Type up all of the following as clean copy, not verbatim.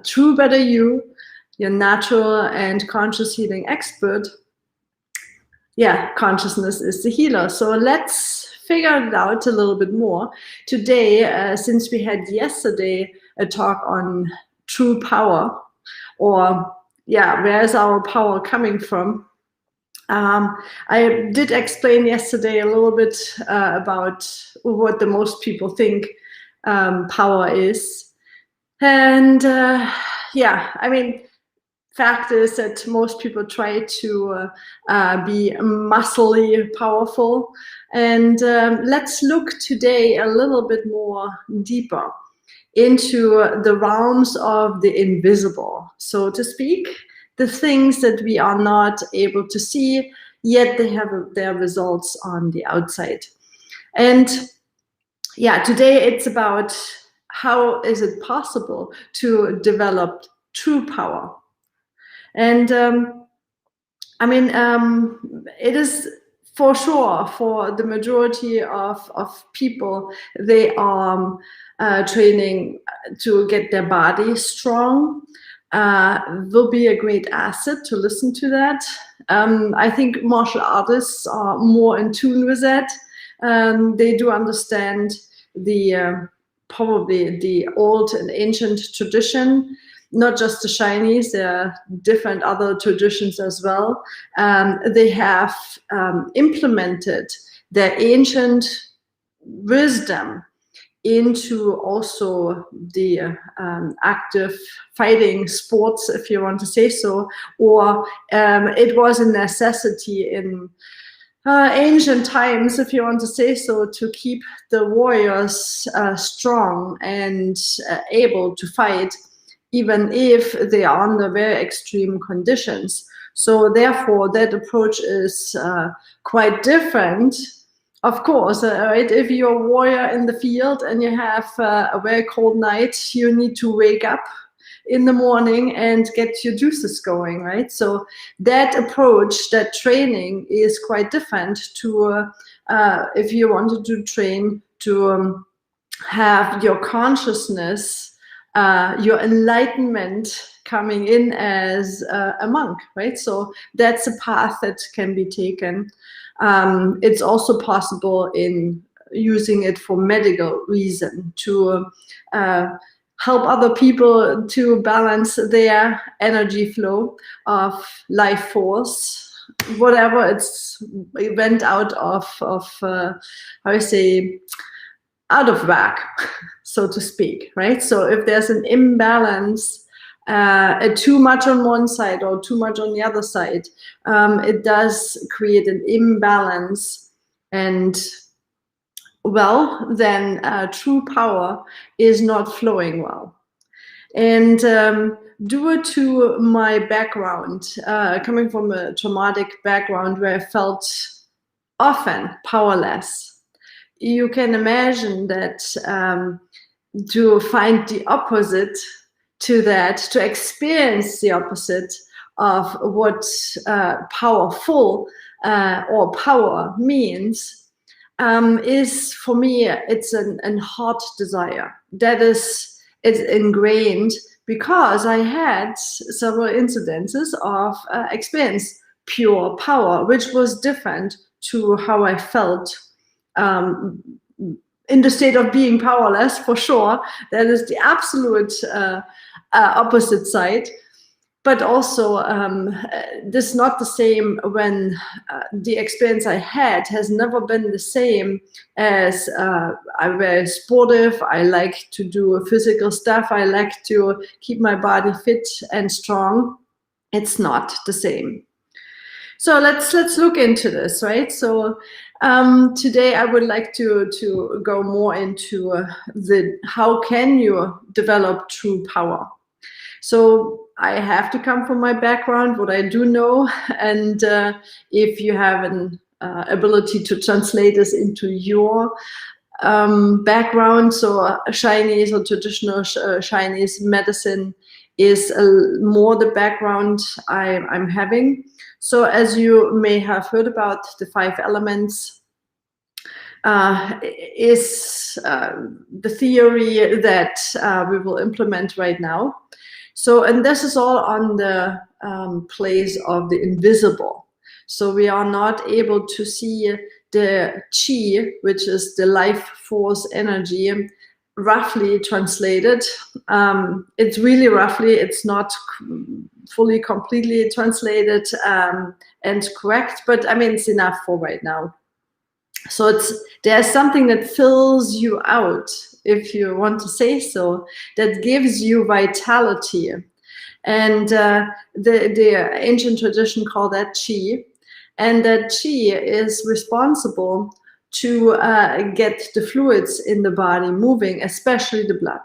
True Better You, your natural and conscious healing expert. Yeah, consciousness is the healer. So let's figure it out a little bit more. Today, since we had yesterday a talk on true power, or yeah, where is our power coming from? I did explain yesterday a little bit about what the most people think power is. And yeah, I mean, fact is that most people try to be muscly powerful. And let's look today a little bit more deeper into the realms of the invisible, so to speak, the things that we are not able to see, yet they have their results on the outside. And yeah, today it's about how is it possible to develop true power. And I mean, it is for sure for the majority of people, they are training to get their body strong. Will be a great asset to listen to that. I think martial artists are more in tune with that. They do understand the probably the old and ancient tradition, not just the Chinese, there are different other traditions as well. They have implemented their ancient wisdom into also the active fighting sports, if you want to say so, or it was a necessity in ancient times, if you want to say so, to keep the warriors strong and able to fight, even if they are under very extreme conditions. So therefore, that approach is quite different. Of course, right? If you're a warrior in the field and you have a very cold night, you need to wake up in the morning and get your juices going, right? So that approach, that training is quite different to if you wanted to train to have your consciousness, your enlightenment coming in as a monk, right? So that's a path that can be taken. It's also possible in using it for medical reason to help other people to balance their energy flow of life force, whatever it went out of how I say, out of whack, so to speak, right? So if there's an imbalance, too much on one side or too much on the other side, it does create an imbalance, and well, then true power is not flowing well. And due to my background, coming from a traumatic background where I felt often powerless, you can imagine that to find the opposite to that, to experience the opposite of what powerful or power means, is for me, it's an heart desire. That is, it's ingrained because I had several incidences of experience pure power, which was different to how I felt in the state of being powerless, for sure. That is the absolute opposite side. But also, this is not the same when the experience I had has never been the same as I'm very sportive. I like to do physical stuff. I like to keep my body fit and strong. It's not the same. So let's look into this, right? So today I would like to go more into how can you develop true power. So I have to come from my background, what I do know, and if you have an ability to translate this into your background, so Chinese or traditional Chinese medicine is more the background I'm having. So as you may have heard about the 5 elements, is the theory that we will implement right now. So, and this is all on the place of the invisible. So we are not able to see the chi, which is the life force energy, roughly translated. It's really roughly, it's not fully completely translated and correct, but I mean, it's enough for right now. So there's something that fills you out, if you want to say so, that gives you vitality. And the ancient tradition called that chi. And that chi is responsible to get the fluids in the body moving, especially the blood.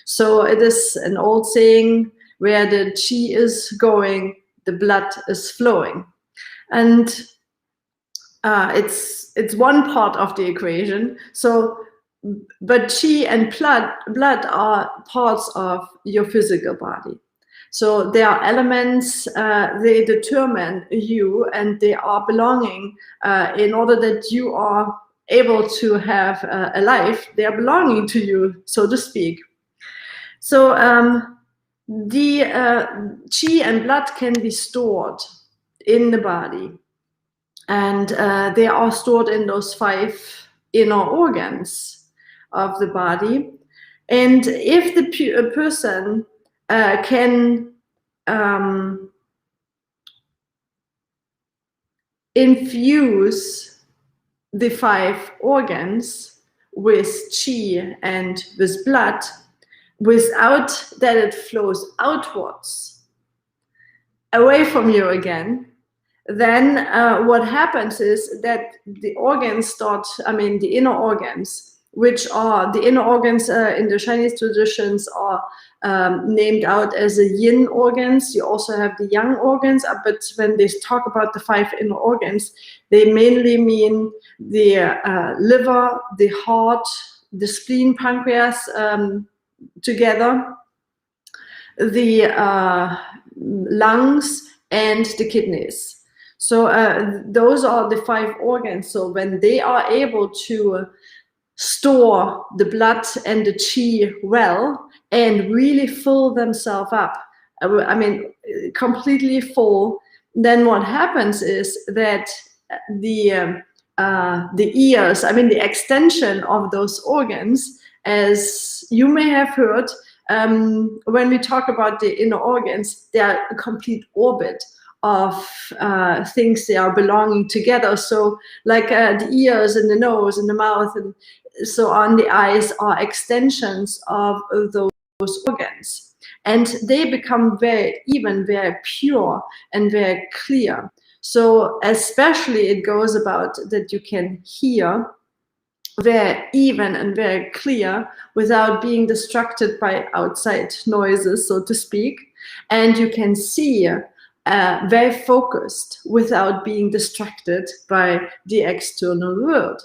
So it is an old saying, where the chi is going, the blood is flowing. And it's one part of the equation. So, but chi and blood are parts of your physical body. So they are elements, they determine you, and they are belonging in order that you are able to have a life. They are belonging to you, so to speak. So the chi and blood can be stored in the body. And they are stored in those 5 inner organs of the body. And if the person can infuse the 5 organs with chi and with blood, without that it flows outwards, away from you again, then what happens is that the organs start, the inner organs, which are the inner organs in the Chinese traditions are named out as the yin organs. You also have the yang organs, but when they talk about the 5 inner organs, they mainly mean the liver, the heart, the spleen, pancreas together, the lungs, and the kidneys. So those are the 5 organs. So when they are able to store the blood and the chi well and really fill themselves up, completely full, then what happens is that the ears, the extension of those organs, as you may have heard, when we talk about the inner organs, they are a complete orbit of things they are belonging together. So like the ears and the nose and the mouth and so on, the eyes are extensions of those organs, and they become very pure and very clear. So especially it goes about that you can hear very even and very clear without being distracted by outside noises, so to speak, and you can see very focused without being distracted by the external world.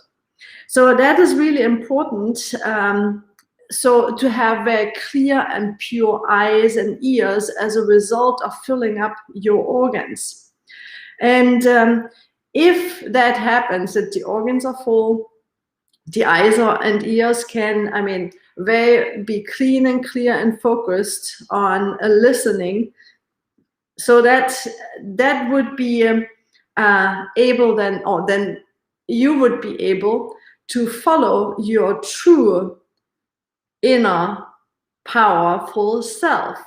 So that is really important. So to have very clear and pure eyes and ears as a result of filling up your organs. And if that happens, that the organs are full, the eyes and ears can, they be clean and clear and focused on listening. So that would be able then you would be able to follow your true inner powerful self,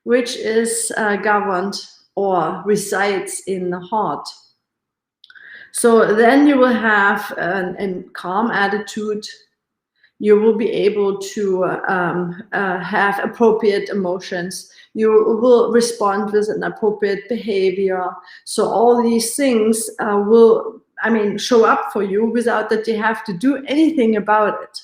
which is governed or resides in the heart. So then you will have a calm attitude. You will be able to have appropriate emotions. You will respond with an appropriate behavior. So all these things will, show up for you without that you have to do anything about it.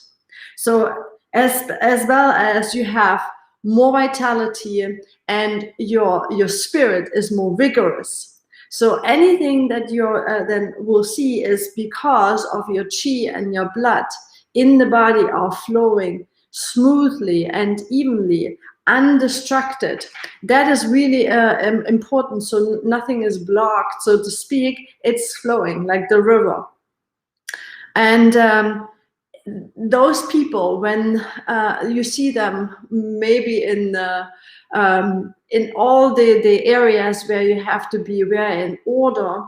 So as well as you have more vitality and your spirit is more vigorous. So anything that you then will see is because of your chi and your blood in the body are flowing smoothly and evenly, undistracted. That is really important. So nothing is blocked, so to speak. It's flowing like the river. And those people, when you see them maybe in all the areas where you have to be very in order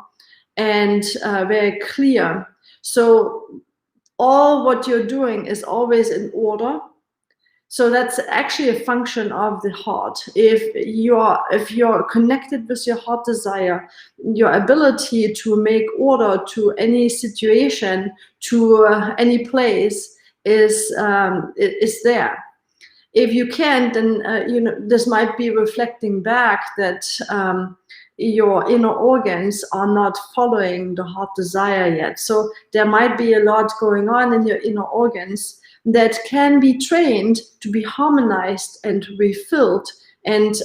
and very clear. So all what you're doing is always in order. So that's actually a function of the heart. If you're connected with your heart desire, your ability to make order to any situation, to any place is there. If you can't, then this might be reflecting back that your inner organs are not following the heart desire yet. So there might be a lot going on in your inner organs that can be trained to be harmonized and refilled and,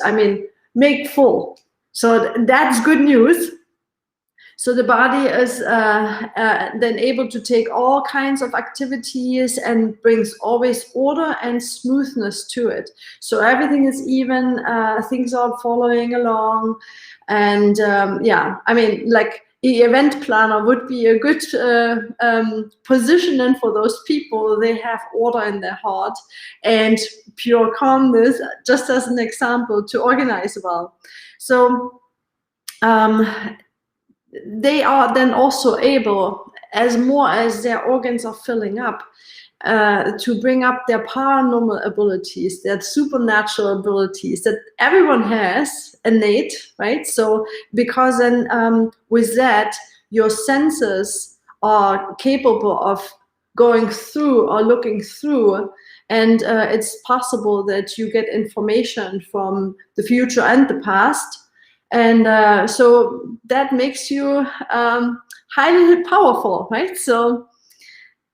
make full. So that's good news. So the body is then able to take all kinds of activities and brings always order and smoothness to it. So everything is even, things are following along. And like the event planner would be a good positioning for those people. They have order in their heart and pure calmness, just as an example, to organize well. So they are then also able, as more as their organs are filling up, to bring up their paranormal abilities, their supernatural abilities that everyone has innate, right? So because then with that, your senses are capable of going through or looking through, and it's possible that you get information from the future and the past. And so that makes you highly powerful, right? So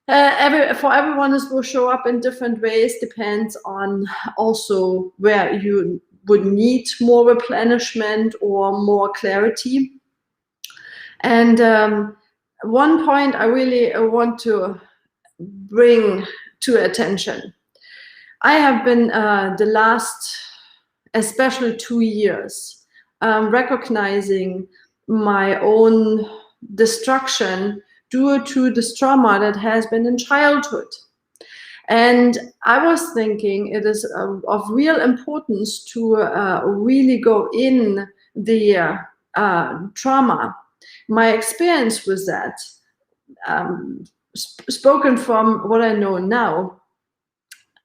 for everyone, this will show up in different ways, depends on also where you would need more replenishment or more clarity. And one point I really want to bring to attention. I have been the last, especially 2 years, recognizing my own destruction due to this trauma that has been in childhood. And I was thinking it is of real importance to really go in the trauma. My experience with that, spoken from what I know now,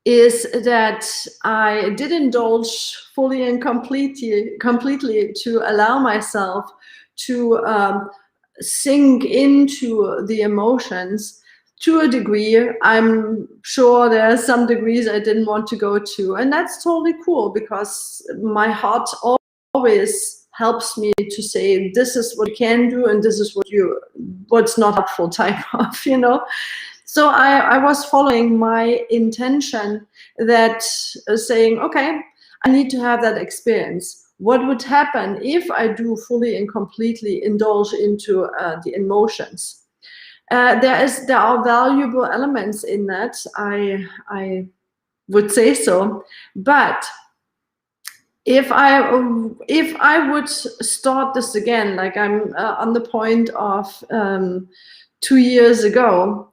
is that I did indulge fully and completely to allow myself to sink into the emotions to a degree. I'm sure there are some degrees I didn't want to go to, and that's totally cool, because my heart always helps me to say, this is what you can do and this is what's not helpful type of, So I was following my intention, that saying, okay, I need to have that experience. What would happen if I do fully and completely indulge into the emotions? There are valuable elements in that, I would say so. But if I would start this again, like I'm on the point of 2 years ago,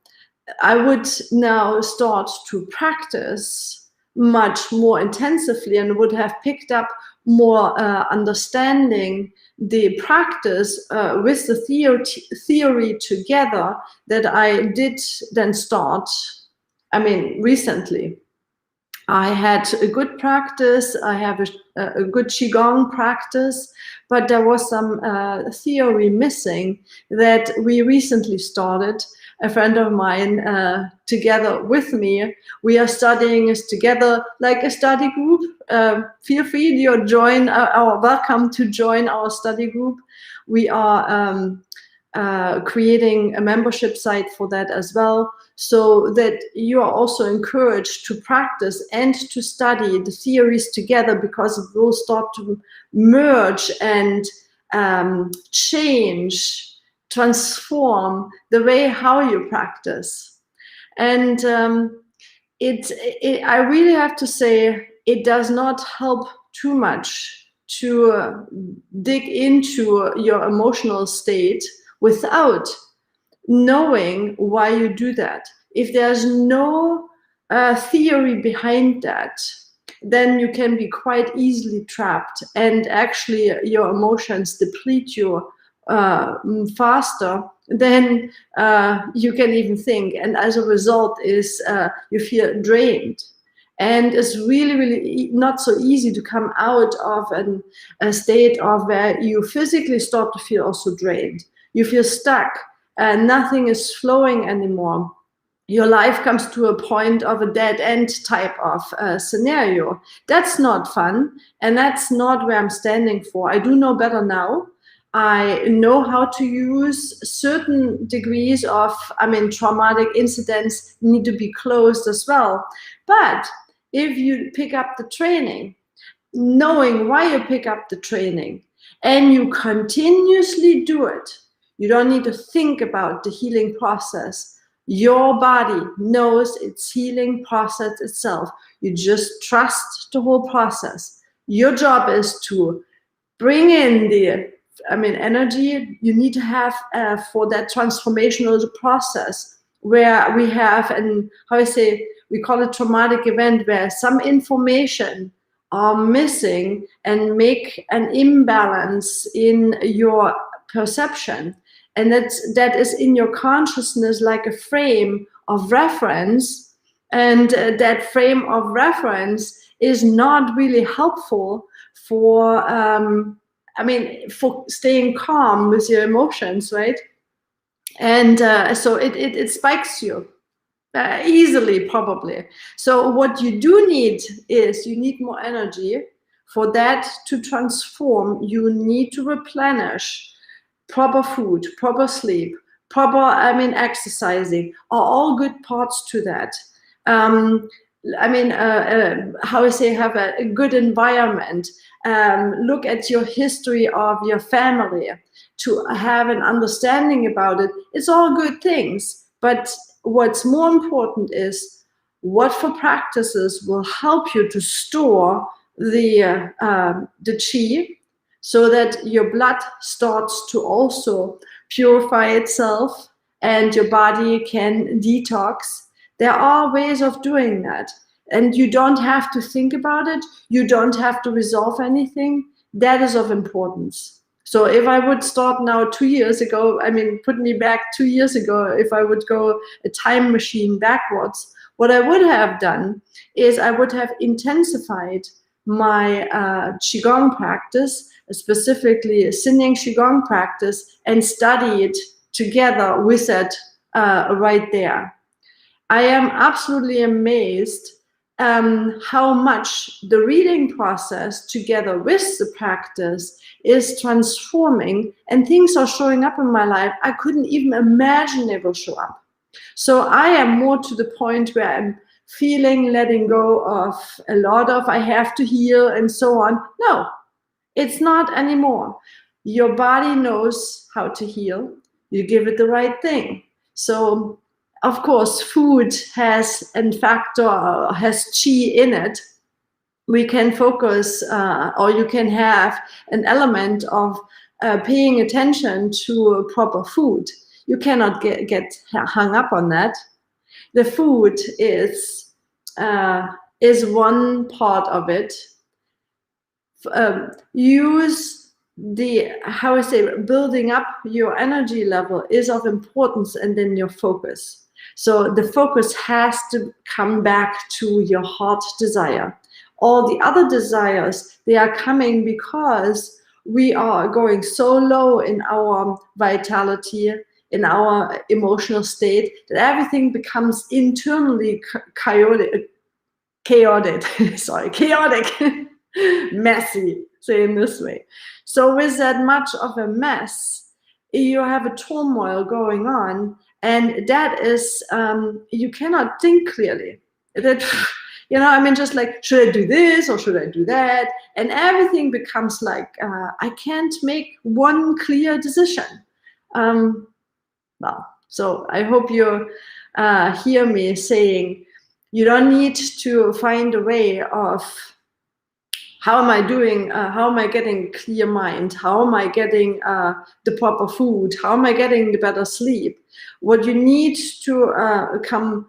I would now start to practice much more intensively and would have picked up more understanding the practice with the theory together that I did then start, recently. I had a good practice, I have a good Qigong practice, but there was some theory missing that we recently started. A friend of mine together with me, we are studying this together like a study group. Feel free, you're welcome to join our study group. We are creating a membership site for that as well, so that you are also encouraged to practice and to study the theories together, because it will start to merge and change, transform the way how you practice. And I really have to say, it does not help too much to dig into your emotional state without knowing why you do that. If there's no theory behind that, then you can be quite easily trapped, and actually your emotions deplete you faster than you can even think. And as a result is you feel drained. And it's really not so easy to come out of a state of where you physically start to feel also drained. You feel stuck and nothing is flowing anymore. Your life comes to a point of a dead end type of scenario. That's not fun, and that's not where I'm standing for. I do know better now. I know how to use certain degrees of, traumatic incidents need to be closed as well. But if you pick up the training, knowing why you pick up the training, and you continuously do it, you don't need to think about the healing process. Your body knows its healing process itself. You just trust the whole process. Your job is to bring in the energy you need to have for that transformational process, where we have, and how I say, we call it traumatic event, where some information are missing and make an imbalance in your perception. And that is in your consciousness like a frame of reference. And that frame of reference is not really helpful for, for staying calm with your emotions, right? And so it spikes you easily, probably. So what you do need is, you need more energy. For that to transform, you need to replenish. Proper food, proper sleep, proper exercising are all good parts to that. How I say, have a good environment. Look at your history of your family to have an understanding about it. It's all good things, but what's more important is what for practices will help you to store the chi, so that your blood starts to also purify itself and your body can detox. There are ways of doing that, and you don't have to think about it. You don't have to resolve anything. That is of importance. So if I would start now 2 years ago, put me back 2 years ago, if I would go a time machine backwards, what I would have done is I would have intensified my Qigong practice, specifically Sin Yang Qigong practice, and study it together with it right there. I am absolutely amazed how much the reading process together with the practice is transforming, and things are showing up in my life I couldn't even imagine they will show up. So I am more to the point where I'm feeling letting go of a lot of I have to heal and so on. No, it's not anymore. Your body knows how to heal. You give it the right thing. So, of course, food has chi in it. We can focus, or you can have an element of paying attention to proper food. You cannot get hung up on that. The food is one part of it. Use the, how I say, building up your energy level is of importance, and then your focus. So the focus has to come back to your heart desire. All the other desires, they are coming because we are going so low in our vitality, in our emotional state, that everything becomes internally chaotic, messy, say in this way. So with that much of a mess, you have a turmoil going on, and that is, you cannot think clearly. That, just like, should I do this or should I do that? And everything becomes like, I can't make one clear decision. So I hope you hear me saying, you don't need to find a way of how am I doing? How am I getting a clear mind? How am I getting the proper food? How am I getting the better sleep? What you need to come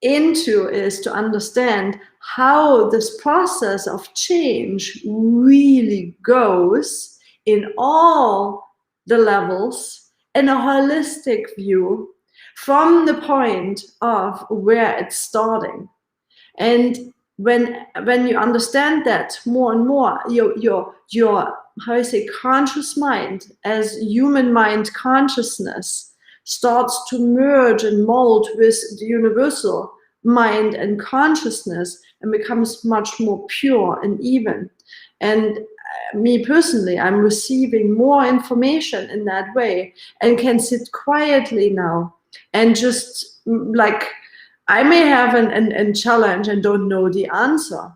into is to understand how this process of change really goes in all the levels in a holistic view from the point of where it's starting. And when you understand that more and more, your how I say conscious mind as human mind consciousness starts to merge and mold with the universal mind and consciousness and becomes much more pure and even. And me personally, I'm receiving more information in that way and can sit quietly now and just like, I may have a challenge and don't know the answer,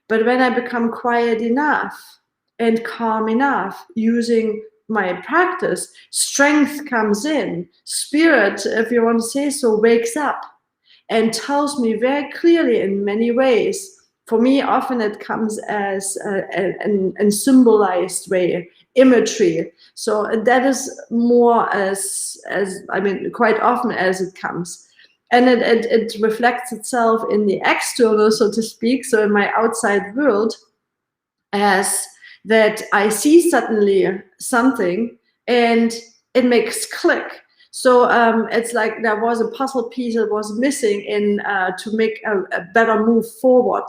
but when I become quiet enough and calm enough using my practice, strength comes in, spirit, if you want to say so, wakes up and tells me very clearly in many ways. For me, often it comes as a symbolized way, imagery. So that is more as I mean, quite often as it comes. And it reflects itself in the external, so to speak, so in my outside world, as that I see suddenly something and it makes click. So it's like there was a puzzle piece that was missing in to make a better move forward.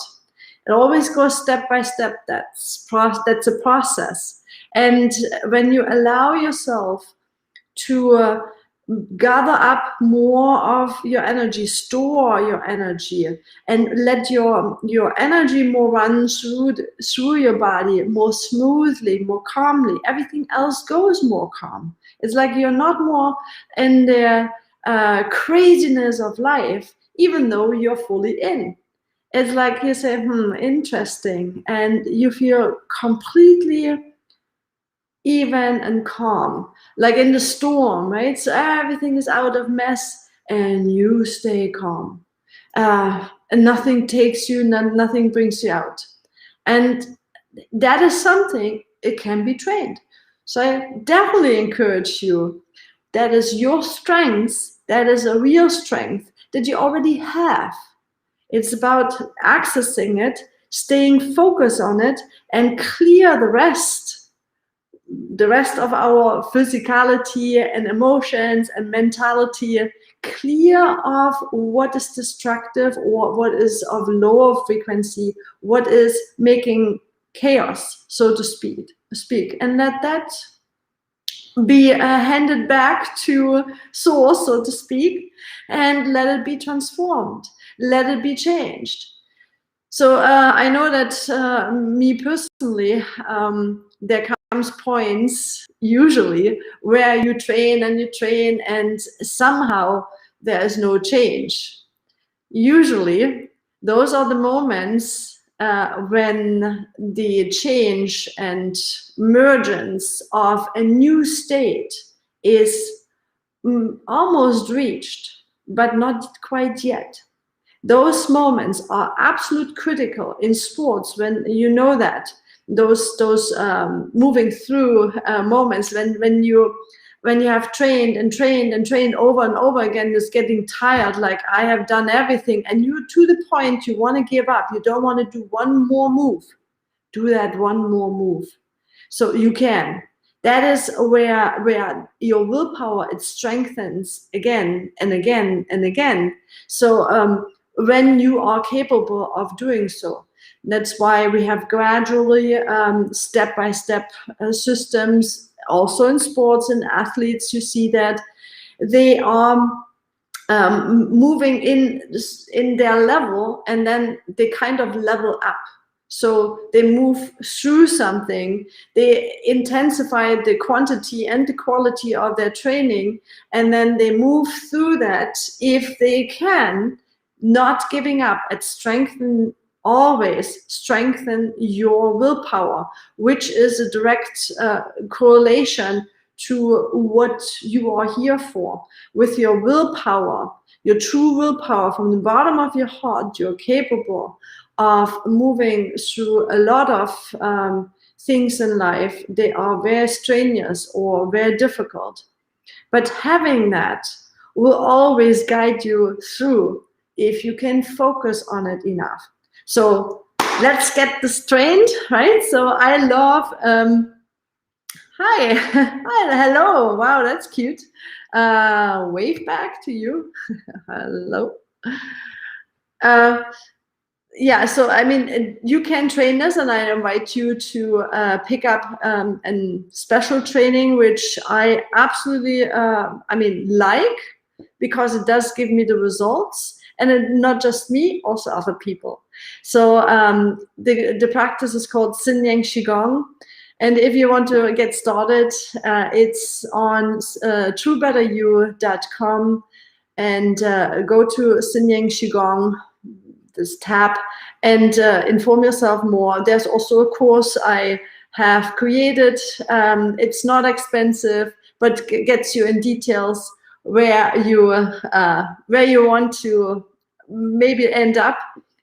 It always goes step by step. That's a process. And when you allow yourself to gather up more of your energy, store your energy, and let your energy more run through your body more smoothly, more calmly. Everything else goes more calm. It's like you're not more in the craziness of life, even though you're fully in. It's like you say, interesting, and you feel completely even and calm, like in the storm, right? So everything is out of mess and you stay calm. And nothing takes you, nothing brings you out. And that is something, it can be trained. So I definitely encourage you, that is your strength, that is a real strength that you already have. It's about accessing it, staying focused on it, and clear the rest of our physicality and emotions and mentality, clear of what is destructive or what is of lower frequency, what is making chaos, so to speak, and let that be handed back to source, so to speak, and let it be transformed, let it be changed. So I know that me personally, there comes points usually where you train and somehow there is no change. Usually those are the moments when the change and emergence of a new state is almost reached, but not quite yet. Those moments are absolute critical in sports, when you know that those moving through moments when you have trained over and over again, is getting tired, like I have done everything, and you to the point you want to give up, you don't want to do one more move. Do that one more move, so you can. That is where your willpower, it strengthens again and again and again. So when you are capable of doing so. That's why we have gradually step-by-step systems. Also in sports and athletes, you see that they are moving in their level, and then they kind of level up. So they move through something, they intensify the quantity and the quality of their training, and then they move through that if they can, not giving up, and always strengthen your willpower, which is a direct correlation to what you are here for. With your willpower, your true willpower from the bottom of your heart, you're capable of moving through a lot of things in life. They are very strenuous or very difficult. But having that will always guide you through if you can focus on it enough. So let's get this trained, right? So I love, hi, hi, hello, wow, that's cute. Wave back to you, hello. Yeah, so I mean, you can train this, and I invite you to pick up a special training, which I absolutely, I mean, like, because it does give me the results, and not just me, also other people. So the practice is called Sin Yang Qigong. And if you want to get started, it's on truebetteryou.com, and go to Sin Yang Qigong, this tab, and inform yourself more. There's also a course I have created. It's not expensive, but gets you in details where you want to maybe end up,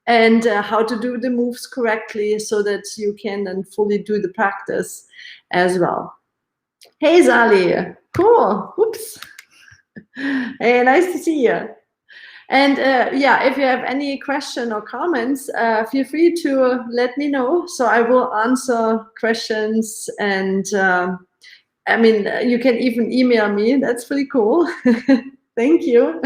and how to do the moves correctly so that you can then fully do the practice as well. Hey, Zali, cool. Oops. Hey, nice to see you. And yeah, if you have any question or comments, feel free to let me know. So I will answer questions, and I mean, you can even email me. That's pretty cool. Thank you.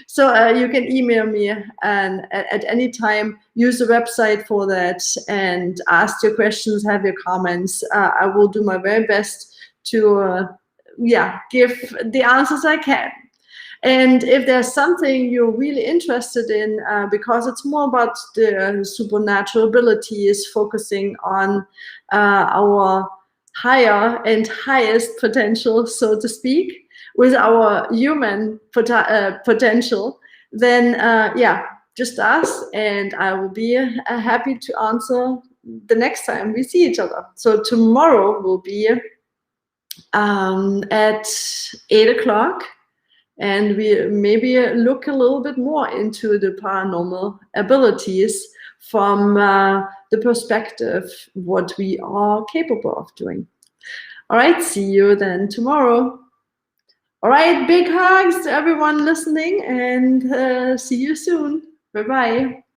So you can email me, and at any time, use the website for that, and ask your questions, have your comments. I will do my very best to yeah, give the answers I can. And if there's something you're really interested in, because it's more about the supernatural abilities, focusing on our higher and highest potential, so to speak, with our human potential, then yeah, just ask, and I will be happy to answer the next time we see each other. So tomorrow will be at 8 o'clock. And we maybe look a little bit more into the paranormal abilities from the perspective what we are capable of doing. All right, see you then tomorrow. All right, big hugs to everyone listening, and see you soon. Bye-bye.